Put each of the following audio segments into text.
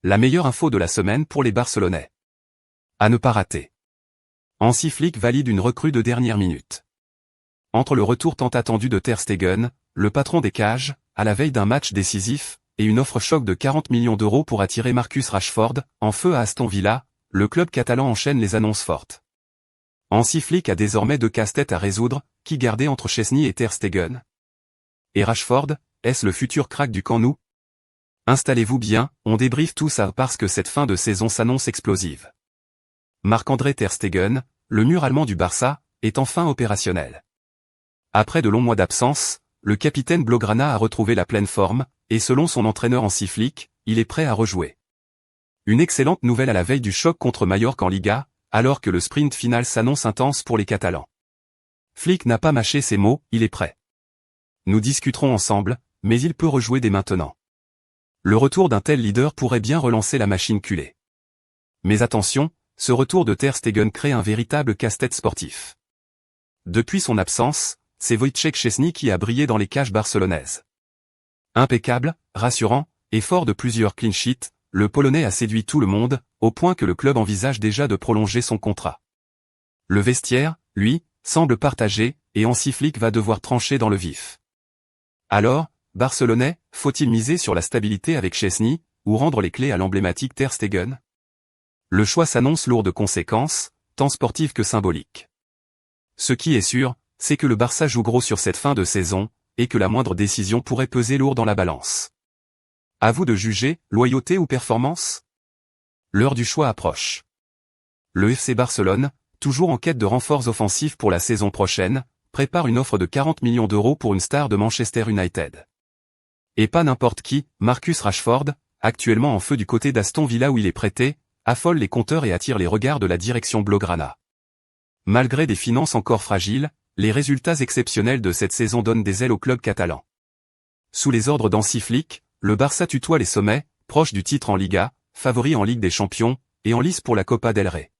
La meilleure info de la semaine pour les Barcelonais. À ne pas rater. Hansi Flick valide une recrue de dernière minute. Entre le retour tant attendu de Ter Stegen, le patron des Cages, à la veille d'un match décisif, et une offre choc de 40 millions d'euros pour attirer Marcus Rashford, en feu à Aston Villa, le club catalan enchaîne les annonces fortes. Hansi Flick a désormais deux casse-têtes à résoudre, qui garder entre Szczęsny et Ter Stegen? Et Rashford, est-ce le futur crack du Camp Nou? Installez-vous bien, on débriefe tout ça parce que cette fin de saison s'annonce explosive. Marc-André Ter Stegen, le mur allemand du Barça, est enfin opérationnel. Après de longs mois d'absence, le capitaine Blaugrana a retrouvé la pleine forme, et selon son entraîneur Hansi Flick, il est prêt à rejouer. Une excellente nouvelle à la veille du choc contre Mallorca en Liga, alors que le sprint final s'annonce intense pour les Catalans. Flick n'a pas mâché ses mots, il est prêt. Nous discuterons ensemble, mais il peut rejouer dès maintenant. Le retour d'un tel leader pourrait bien relancer la machine culée. Mais attention, ce retour de Ter Stegen crée un véritable casse-tête sportif. Depuis son absence, c'est Wojciech Szczęsny qui a brillé dans les cages barcelonaises. Impeccable, rassurant, et fort de plusieurs clean sheets, le Polonais a séduit tout le monde, au point que le club envisage déjà de prolonger son contrat. Le vestiaire, lui, semble partagé, et Hansi Flick va devoir trancher dans le vif. Alors, Barcelonais, faut-il miser sur la stabilité avec Szczęsny, ou rendre les clés à l'emblématique Ter Stegen? Le choix s'annonce lourd de conséquences, tant sportives que symboliques. Ce qui est sûr, c'est que le Barça joue gros sur cette fin de saison, et que la moindre décision pourrait peser lourd dans la balance. À vous de juger, loyauté ou performance? L'heure du choix approche. Le FC Barcelone, toujours en quête de renforts offensifs pour la saison prochaine, prépare une offre de 40 millions d'euros pour une star de Manchester United. Et pas n'importe qui, Marcus Rashford, actuellement en feu du côté d'Aston Villa où il est prêté, affole les compteurs et attire les regards de la direction Blaugrana. Malgré des finances encore fragiles, les résultats exceptionnels de cette saison donnent des ailes au club catalan. Sous les ordres d'Hansi Flick, le Barça tutoie les sommets, proche du titre en Liga, favori en Ligue des Champions, et en lice pour la Copa del Rey.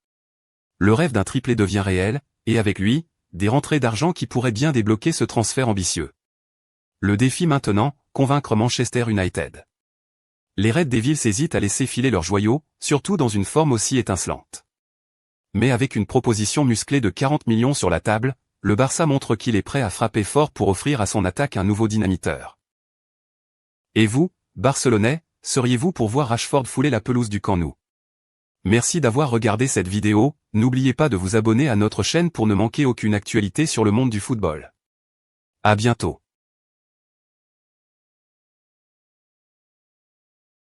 Le rêve d'un triplé devient réel, et avec lui, des rentrées d'argent qui pourraient bien débloquer ce transfert ambitieux. Le défi maintenant, convaincre Manchester United. Les Red Devils hésitent à laisser filer leurs joyaux, surtout dans une forme aussi étincelante. Mais avec une proposition musclée de 40 millions sur la table, le Barça montre qu'il est prêt à frapper fort pour offrir à son attaque un nouveau dynamiteur. Et vous, Barcelonais, seriez-vous pour voir Rashford fouler la pelouse du Camp Nou? Merci d'avoir regardé cette vidéo, n'oubliez pas de vous abonner à notre chaîne pour ne manquer aucune actualité sur le monde du football. À bientôt.